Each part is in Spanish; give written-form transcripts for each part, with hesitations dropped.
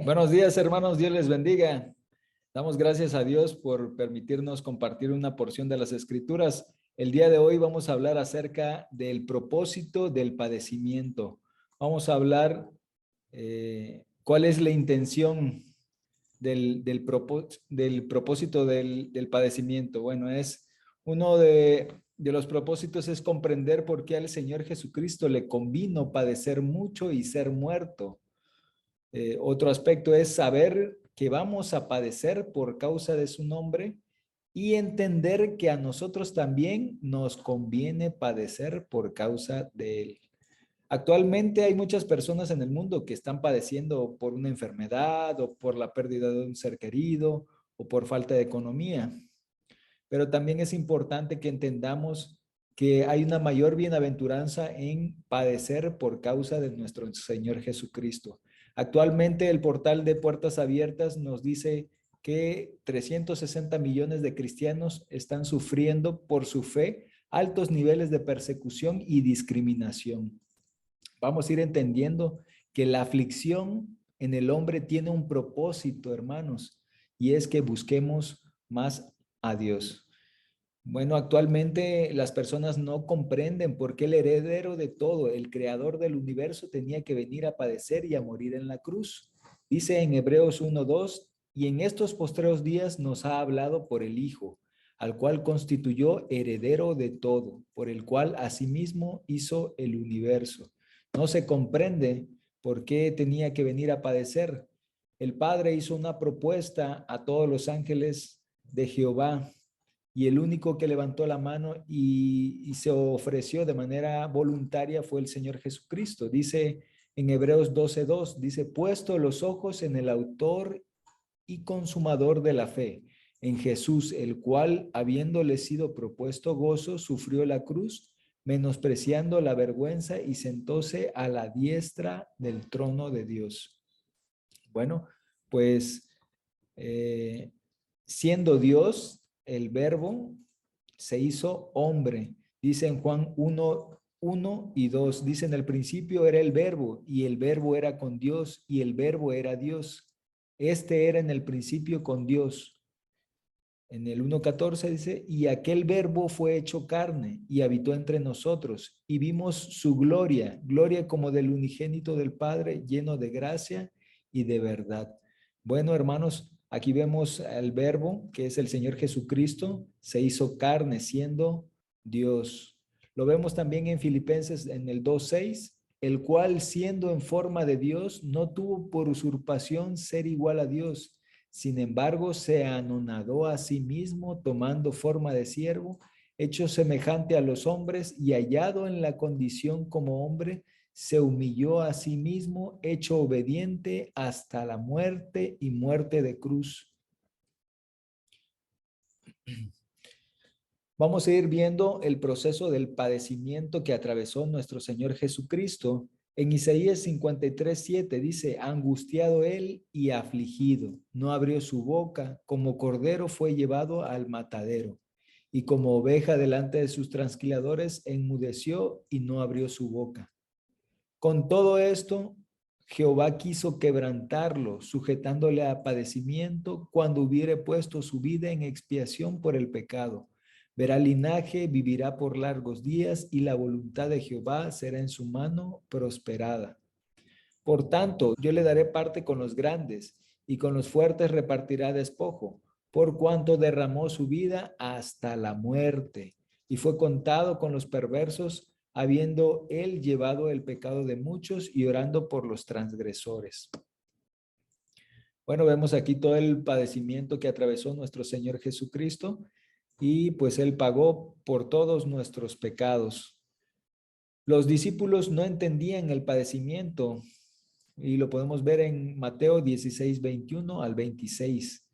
Buenos días, hermanos. Dios les bendiga. Damos gracias a Dios por permitirnos compartir una porción de las Escrituras. El día de hoy vamos a hablar acerca del propósito del padecimiento. Vamos a hablar cuál es la intención del propósito del padecimiento. Bueno, es uno de los propósitos es comprender por qué al Señor Jesucristo le convino padecer mucho y ser muerto. Otro aspecto es saber que vamos a padecer por causa de su nombre y entender que a nosotros también nos conviene padecer por causa de él. Actualmente hay muchas personas en el mundo que están padeciendo por una enfermedad o por la pérdida de un ser querido o por falta de economía. Pero también es importante que entendamos que hay una mayor bienaventuranza en padecer por causa de nuestro Señor Jesucristo. Actualmente el portal de Puertas Abiertas nos dice que 360 millones de cristianos están sufriendo por su fe altos niveles de persecución y discriminación. Vamos a ir entendiendo que la aflicción en el hombre tiene un propósito, hermanos, y es que busquemos más a Dios. Bueno, actualmente las personas no comprenden por qué el heredero de todo, el creador del universo, tenía que venir a padecer y a morir en la cruz. Dice en Hebreos 1:2, y en estos postreros días nos ha hablado por el Hijo, al cual constituyó heredero de todo, por el cual asimismo hizo el universo. No se comprende por qué tenía que venir a padecer. El Padre hizo una propuesta a todos los ángeles de Jehová y el único que levantó la mano y se ofreció de manera voluntaria fue el Señor Jesucristo. Dice en Hebreos 12:2, dice, puesto los ojos en el autor y consumador de la fe, en Jesús, el cual, habiéndole sido propuesto gozo, sufrió la cruz, menospreciando la vergüenza y sentóse a la diestra del trono de Dios. Bueno, pues siendo Dios, el verbo se hizo hombre. Dice en Juan 1:1 y 2, dice en el principio era el verbo y el verbo era con Dios y el verbo era Dios. Este era en el principio con Dios. En el 1:14 dice, y aquel verbo fue hecho carne y habitó entre nosotros y vimos su gloria, gloria como del unigénito del Padre, lleno de gracia y de verdad. Bueno, hermanos, aquí vemos al verbo, que es el Señor Jesucristo, se hizo carne siendo Dios. Lo vemos también en Filipenses en el 2:6, el cual siendo en forma de Dios, no tuvo por usurpación ser igual a Dios. Sin embargo, se anonadó a sí mismo, tomando forma de siervo, hecho semejante a los hombres y hallado en la condición como hombre, se humilló a sí mismo, hecho obediente hasta la muerte y muerte de cruz. Vamos a ir viendo el proceso del padecimiento que atravesó nuestro Señor Jesucristo. En Isaías 53:7 dice, angustiado él y afligido, no abrió su boca, como cordero fue llevado al matadero, y como oveja delante de sus trasquiladores, enmudeció y no abrió su boca. Con todo esto, Jehová quiso quebrantarlo, sujetándole a padecimiento cuando hubiere puesto su vida en expiación por el pecado. Verá linaje, vivirá por largos días y la voluntad de Jehová será en su mano prosperada. Por tanto, yo le daré parte con los grandes y con los fuertes repartirá despojo, por cuanto derramó su vida hasta la muerte y fue contado con los perversos, habiendo él llevado el pecado de muchos y orando por los transgresores. Bueno, vemos aquí todo el padecimiento que atravesó nuestro Señor Jesucristo y pues él pagó por todos nuestros pecados. Los discípulos no entendían el padecimiento y lo podemos ver en Mateo 16:21 al 26.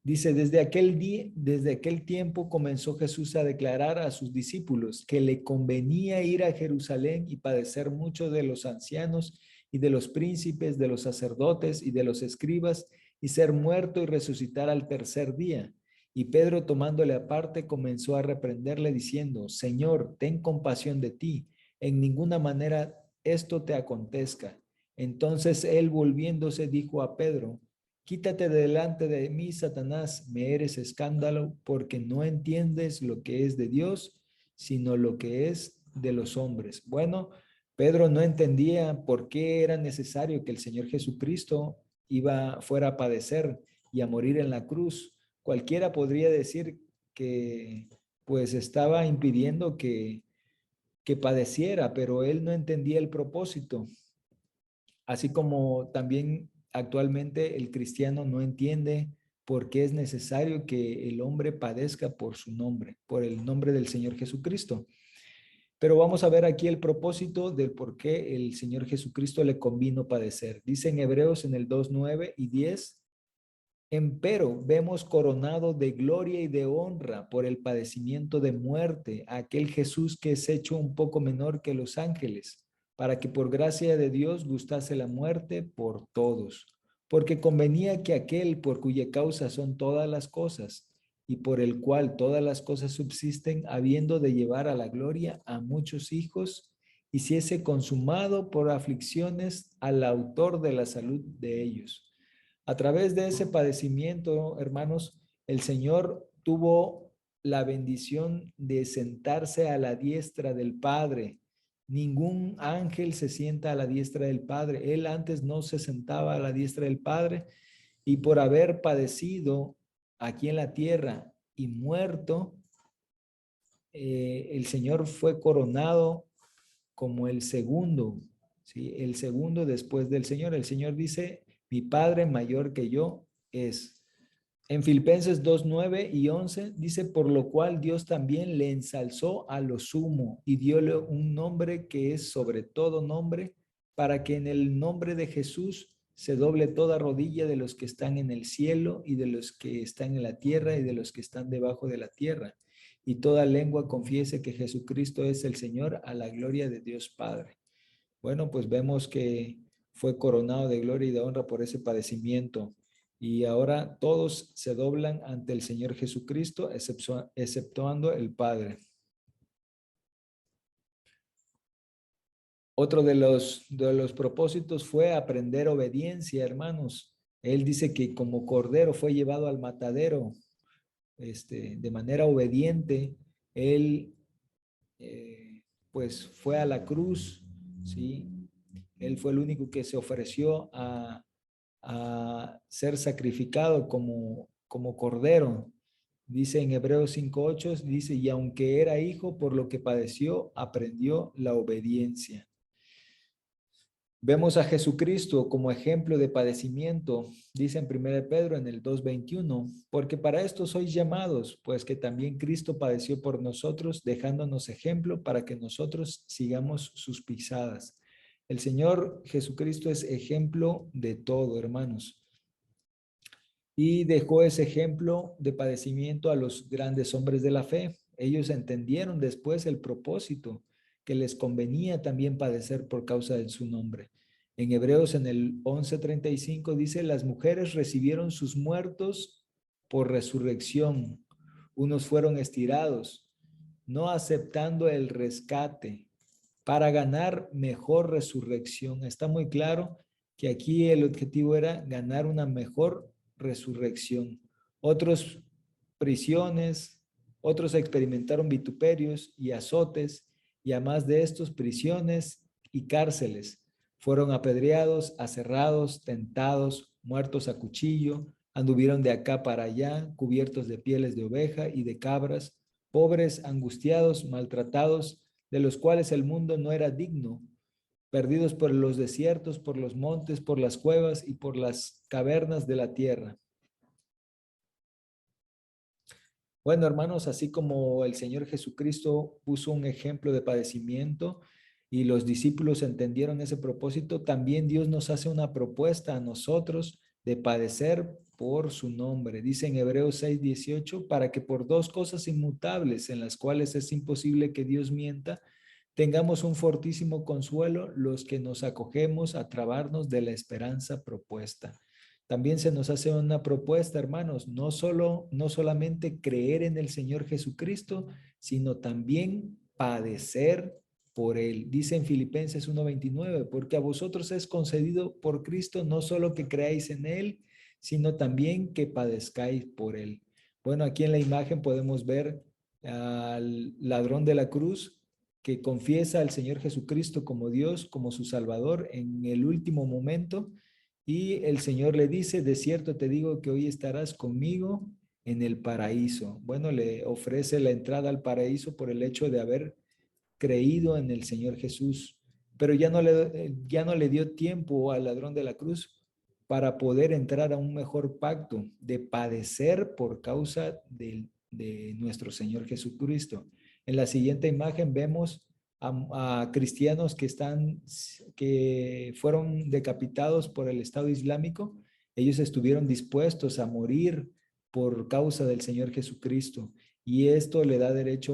Dice, desde aquel tiempo comenzó Jesús a declarar a sus discípulos que le convenía ir a Jerusalén y padecer mucho de los ancianos y de los príncipes, de los sacerdotes y de los escribas, y ser muerto y resucitar al tercer día. Y Pedro, tomándole aparte, comenzó a reprenderle diciendo, Señor, ten compasión de ti, en ninguna manera esto te acontezca. Entonces él volviéndose dijo a Pedro, quítate de delante de mí, Satanás, me eres escándalo, porque no entiendes lo que es de Dios, sino lo que es de los hombres. Bueno, Pedro no entendía por qué era necesario que el Señor Jesucristo fuera a padecer y a morir en la cruz. Cualquiera podría decir que pues estaba impidiendo que padeciera, pero él no entendía el propósito. Así como también actualmente el cristiano no entiende por qué es necesario que el hombre padezca por su nombre, por el nombre del Señor Jesucristo. Pero vamos a ver aquí el propósito del por qué el Señor Jesucristo le convino padecer. Dice en Hebreos en el 2:9 y 10, empero vemos coronado de gloria y de honra por el padecimiento de muerte a aquel Jesús que es hecho un poco menor que los ángeles, para que por gracia de Dios gustase la muerte por todos, porque convenía que aquel por cuya causa son todas las cosas y por el cual todas las cosas subsisten, habiendo de llevar a la gloria a muchos hijos, hiciese consumado por aflicciones al autor de la salud de ellos. A través de ese padecimiento, hermanos, el Señor tuvo la bendición de sentarse a la diestra del Padre. Ningún ángel se sienta a la diestra del Padre. Él antes no se sentaba a la diestra del Padre y por haber padecido aquí en la tierra y muerto, el Señor fue coronado como el segundo, ¿sí? El segundo después del Señor. El Señor dice, mi Padre mayor que yo es. En Filipenses 2:9 y 11 dice, por lo cual Dios también le ensalzó a lo sumo y diole un nombre que es sobre todo nombre, para que en el nombre de Jesús se doble toda rodilla de los que están en el cielo y de los que están en la tierra y de los que están debajo de la tierra. Y toda lengua confiese que Jesucristo es el Señor a la gloria de Dios Padre. Bueno, pues vemos que fue coronado de gloria y de honra por ese padecimiento. Y ahora todos se doblan ante el Señor Jesucristo, exceptuando el Padre. Otro de los propósitos fue aprender obediencia, hermanos. Él dice que como cordero fue llevado al matadero, de manera obediente. Él, pues, fue a la cruz, ¿sí? Él fue el único que se ofreció a ser sacrificado como cordero. Dice en Hebreos 5:8, dice, y aunque era hijo, por lo que padeció, aprendió la obediencia. Vemos a Jesucristo como ejemplo de padecimiento, dice en 1 Pedro en el 2:21, porque para esto sois llamados, pues que también Cristo padeció por nosotros, dejándonos ejemplo para que nosotros sigamos sus pisadas. El Señor Jesucristo es ejemplo de todo, hermanos. Y dejó ese ejemplo de padecimiento a los grandes hombres de la fe. Ellos entendieron después el propósito que les convenía también padecer por causa de su nombre. En Hebreos en el 11:35 dice, las mujeres recibieron sus muertos por resurrección. Unos fueron estirados, no aceptando el rescate para ganar mejor resurrección. Está muy claro que aquí el objetivo era ganar una mejor resurrección. Otros prisiones, otros experimentaron vituperios y azotes, y además de estos prisiones y cárceles. Fueron apedreados, aserrados, tentados, muertos a cuchillo, anduvieron de acá para allá, cubiertos de pieles de oveja y de cabras, pobres, angustiados, maltratados, de los cuales el mundo no era digno, perdidos por los desiertos, por los montes, por las cuevas y por las cavernas de la tierra. Bueno, hermanos, así como el Señor Jesucristo puso un ejemplo de padecimiento y los discípulos entendieron ese propósito, también Dios nos hace una propuesta a nosotros de padecer por su nombre. Dice en Hebreos 6:18, para que por dos cosas inmutables en las cuales es imposible que Dios mienta, tengamos un fortísimo consuelo los que nos acogemos a trabarnos de la esperanza propuesta. También se nos hace una propuesta, hermanos, no solamente creer en el Señor Jesucristo, sino también padecer por él. Dice en Filipenses 1:29, porque a vosotros es concedido por Cristo no solo que creáis en él, sino también que padezcáis por él. Bueno, aquí en la imagen podemos ver al ladrón de la cruz que confiesa al Señor Jesucristo como Dios, como su Salvador en el último momento, y el Señor le dice, de cierto te digo que hoy estarás conmigo en el paraíso. Bueno, le ofrece la entrada al paraíso por el hecho de haber creído en el Señor Jesús, pero ya no le dio tiempo al ladrón de la cruz para poder entrar a un mejor pacto de padecer por causa de nuestro Señor Jesucristo. En la siguiente imagen vemos a cristianos que fueron decapitados por el Estado Islámico. Ellos estuvieron dispuestos a morir por causa del Señor Jesucristo, y esto le da derecho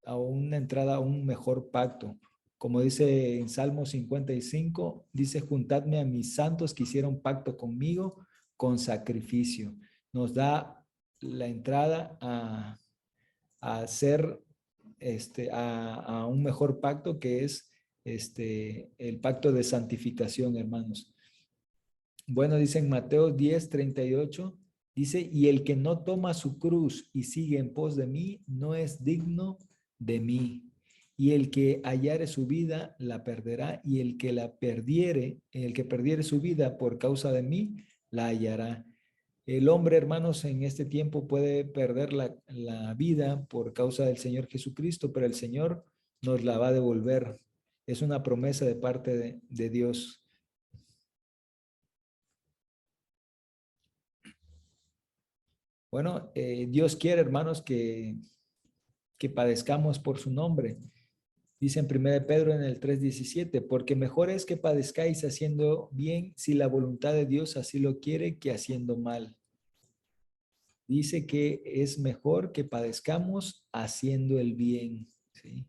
a una entrada a un mejor pacto. Como dice en Salmo 55, dice, juntadme a mis santos que hicieron pacto conmigo con sacrificio. Nos da la entrada a hacer a un mejor pacto, que es el pacto de santificación, hermanos. Bueno, dice en Mateo 10:38, dice, y el que no toma su cruz y sigue en pos de mí, no es digno de mí. Y el que hallare su vida, la perderá, y el que perdiere su vida por causa de mí, la hallará. El hombre, hermanos, en este tiempo puede perder la vida por causa del Señor Jesucristo, pero el Señor nos la va a devolver. Es una promesa de parte de Dios. Bueno, Dios quiere, hermanos, que padezcamos por su nombre. Dice en 1 Pedro en el 3:17, porque mejor es que padezcáis haciendo bien si la voluntad de Dios así lo quiere que haciendo mal. Dice que es mejor que padezcamos haciendo el bien. ¿Sí?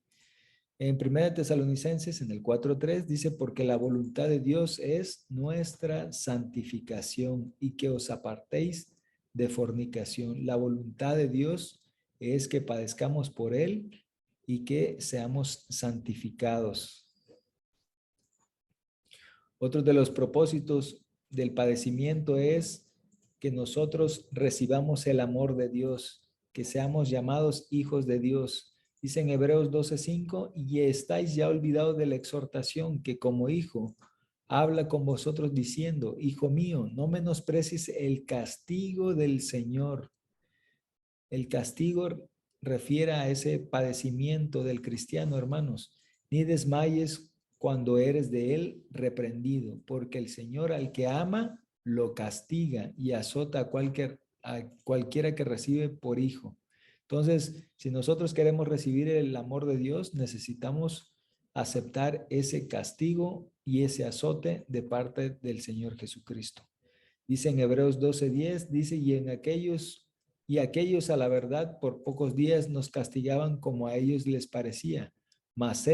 En 1 Tesalonicenses en el 4:3 dice, porque la voluntad de Dios es nuestra santificación y que os apartéis de fornicación. La voluntad de Dios es que padezcamos por él y que seamos santificados. Otro de los propósitos del padecimiento es que nosotros recibamos el amor de Dios, que seamos llamados hijos de Dios. Dice en Hebreos 12:5, y estáis ya olvidados de la exhortación que como hijo habla con vosotros diciendo, hijo mío, no menosprecies el castigo del Señor. El castigo refiere a ese padecimiento del cristiano, hermanos. Ni desmayes cuando eres de él reprendido, porque el Señor al que ama lo castiga y azota a cualquiera que recibe por hijo. Entonces, si nosotros queremos recibir el amor de Dios, necesitamos aceptar ese castigo y ese azote de parte del Señor Jesucristo. Dice en Hebreos 12:10, dice, y aquellos a la verdad por pocos días nos castigaban como a ellos les parecía, mas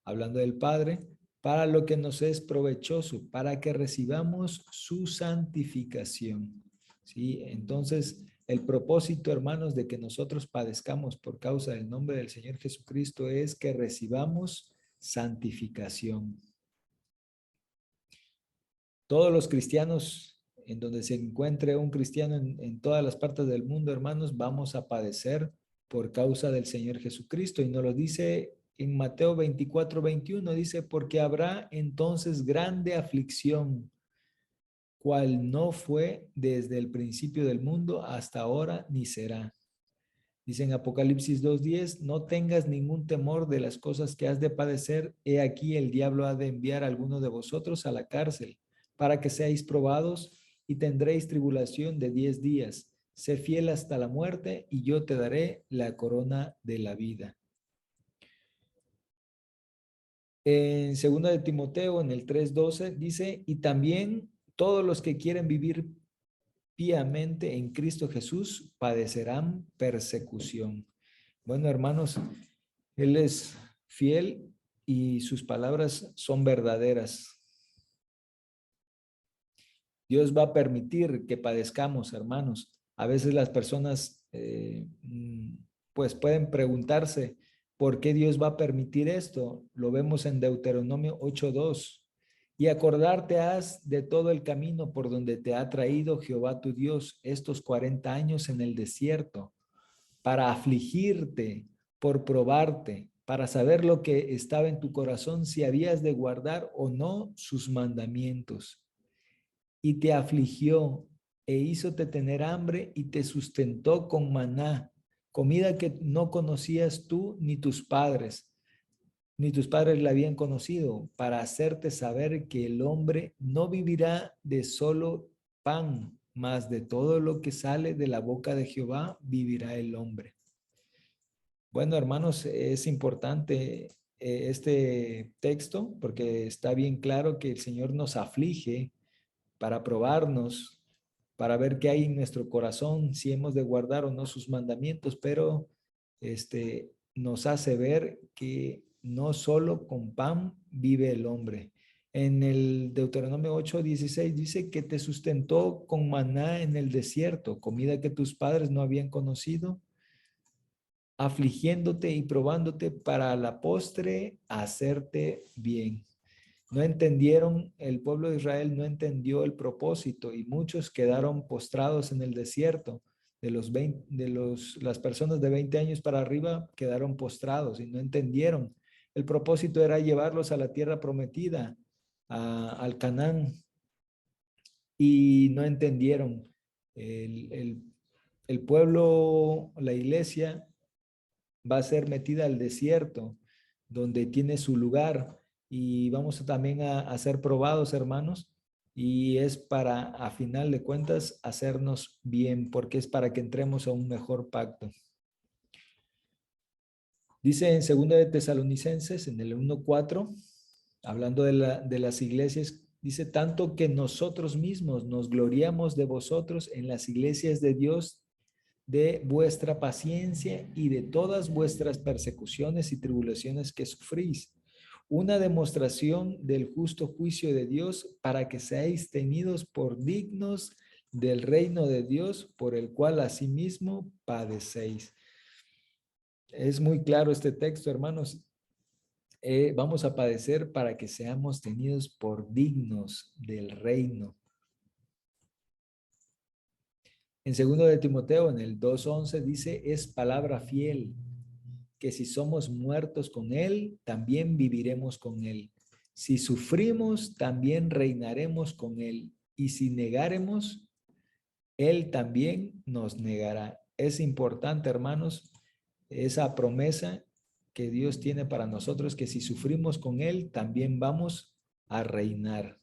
hablando del Padre, para lo que nos es provechoso, para que recibamos su santificación. ¿Sí? Entonces, el propósito, hermanos, de que nosotros padezcamos por causa del nombre del Señor Jesucristo es que recibamos santificación. Todos los cristianos, en donde se encuentre un cristiano en todas las partes del mundo, hermanos, vamos a padecer por causa del Señor Jesucristo. Y nos lo dice en Mateo 24:21, dice, porque habrá entonces grande aflicción, cual no fue desde el principio del mundo hasta ahora ni será. Dice en Apocalipsis 2:10, no tengas ningún temor de las cosas que has de padecer. He aquí el diablo ha de enviar a alguno de vosotros a la cárcel para que seáis probados y tendréis tribulación de 10 días. Sé fiel hasta la muerte y yo te daré la corona de la vida. En 2 de Timoteo, en el 3:12, dice, y también todos los que quieren vivir piamente en Cristo Jesús padecerán persecución. Bueno, hermanos, Él es fiel y sus palabras son verdaderas. Dios va a permitir que padezcamos, hermanos. A veces las personas pues pueden preguntarse, ¿Por qué Dios va a permitir esto? Lo vemos en Deuteronomio 8:2. Y acordarte has de todo el camino por donde te ha traído Jehová tu Dios estos 40 años en el desierto, para afligirte, por probarte, para saber lo que estaba en tu corazón, si habías de guardar o no sus mandamientos. Y te afligió e hízote tener hambre y te sustentó con maná, comida que no conocías tú ni tus padres la habían conocido, para hacerte saber que el hombre no vivirá de solo pan, mas de todo lo que sale de la boca de Jehová vivirá el hombre. Bueno, hermanos, es importante este texto porque está bien claro que el Señor nos aflige para probarnos, para ver qué hay en nuestro corazón, si hemos de guardar o no sus mandamientos, pero nos hace ver que no solo con pan vive el hombre. En el Deuteronomio 8:16 dice que te sustentó con maná en el desierto, comida que tus padres no habían conocido, afligiéndote y probándote para la postre hacerte bien. No entendieron, el pueblo de Israel no entendió el propósito y muchos quedaron postrados en el desierto. Las personas de 20 años para arriba quedaron postrados y no entendieron. El propósito era llevarlos a la tierra prometida, al Canaán, y no entendieron. El pueblo, la iglesia, va a ser metida al desierto, donde tiene su lugar y vamos también a ser probados, hermanos, y es para, a final de cuentas, hacernos bien, porque es para que entremos a un mejor pacto. Dice en 2 de Tesalonicenses, en el 1:4, hablando de las iglesias, dice, tanto que nosotros mismos nos gloriamos de vosotros en las iglesias de Dios, de vuestra paciencia y de todas vuestras persecuciones y tribulaciones que sufrís, una demostración del justo juicio de Dios para que seáis tenidos por dignos del reino de Dios, por el cual asimismo padecéis. Es muy claro este texto, hermanos. Vamos a padecer para que seamos tenidos por dignos del reino. En 2 de Timoteo, en el 2:11, dice, es palabra fiel, que si somos muertos con él, también viviremos con él. Si sufrimos, también reinaremos con él. Y si negáremos, él también nos negará. Es importante, hermanos, esa promesa que Dios tiene para nosotros, que si sufrimos con él, también vamos a reinar.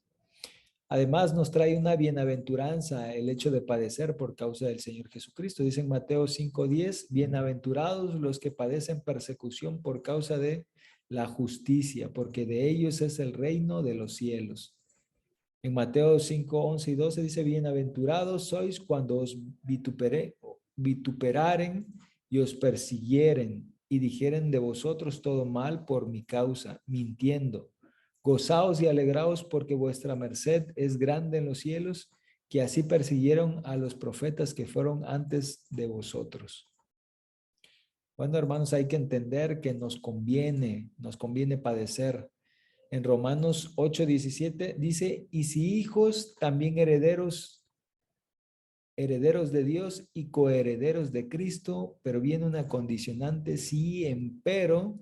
Además, nos trae una bienaventuranza el hecho de padecer por causa del Señor Jesucristo. Dice en Mateo 5:10, bienaventurados los que padecen persecución por causa de la justicia, porque de ellos es el reino de los cielos. En Mateo 5:11 y 12 dice, bienaventurados sois cuando os vituperaren y os persiguieren y dijeren de vosotros todo mal por mi causa, mintiendo. Gozaos y alegraos porque vuestra merced es grande en los cielos, que así persiguieron a los profetas que fueron antes de vosotros. Bueno, hermanos, hay que entender que nos conviene padecer. En Romanos 8:17 dice, y si hijos, también herederos de Dios y coherederos de Cristo, pero viene una condicionante, si empero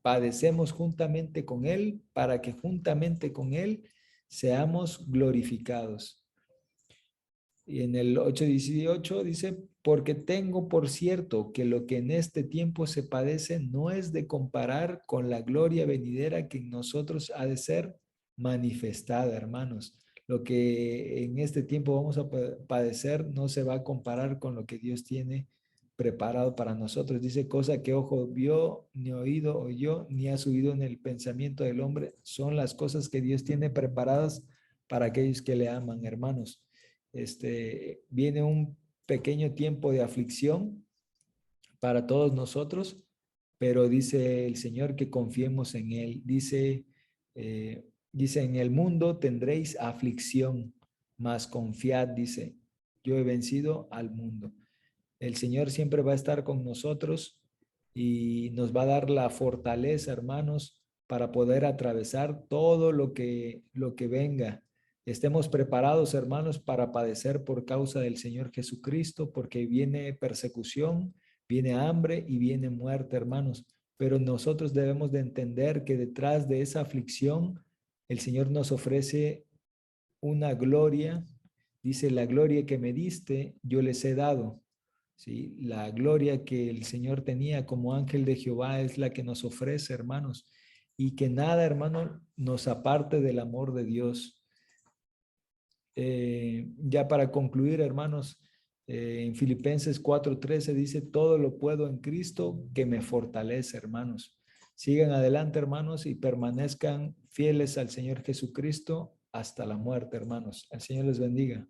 padecemos juntamente con Él, para que juntamente con Él seamos glorificados. Y en el 8:18 dice, porque tengo por cierto que lo que en este tiempo se padece no es de comparar con la gloria venidera que en nosotros ha de ser manifestada, hermanos. Lo que en este tiempo vamos a padecer no se va a comparar con lo que Dios tiene preparado para nosotros. Dice, cosa que ojo vio, ni oído oyó, ni ha subido en el pensamiento del hombre, son las cosas que Dios tiene preparadas para aquellos que le aman, hermanos. Viene un pequeño tiempo de aflicción para todos nosotros, pero dice el Señor que confiemos en Él. Dice, en el mundo tendréis aflicción, mas confiad, dice, yo he vencido al mundo. El Señor siempre va a estar con nosotros y nos va a dar la fortaleza, hermanos, para poder atravesar todo lo que venga. Estemos preparados, hermanos, para padecer por causa del Señor Jesucristo, porque viene persecución, viene hambre y viene muerte, hermanos. Pero nosotros debemos de entender que detrás de esa aflicción, el Señor nos ofrece una gloria. Dice, la gloria que me diste, yo les he dado. ¿Sí? La gloria que el Señor tenía como ángel de Jehová es la que nos ofrece, hermanos. Y que nada, hermano, nos aparte del amor de Dios. Ya para concluir, hermanos, en Filipenses 4:13 dice, todo lo puedo en Cristo que me fortalece, hermanos. Sigan adelante, hermanos, y permanezcan fieles al Señor Jesucristo hasta la muerte, hermanos. El Señor les bendiga.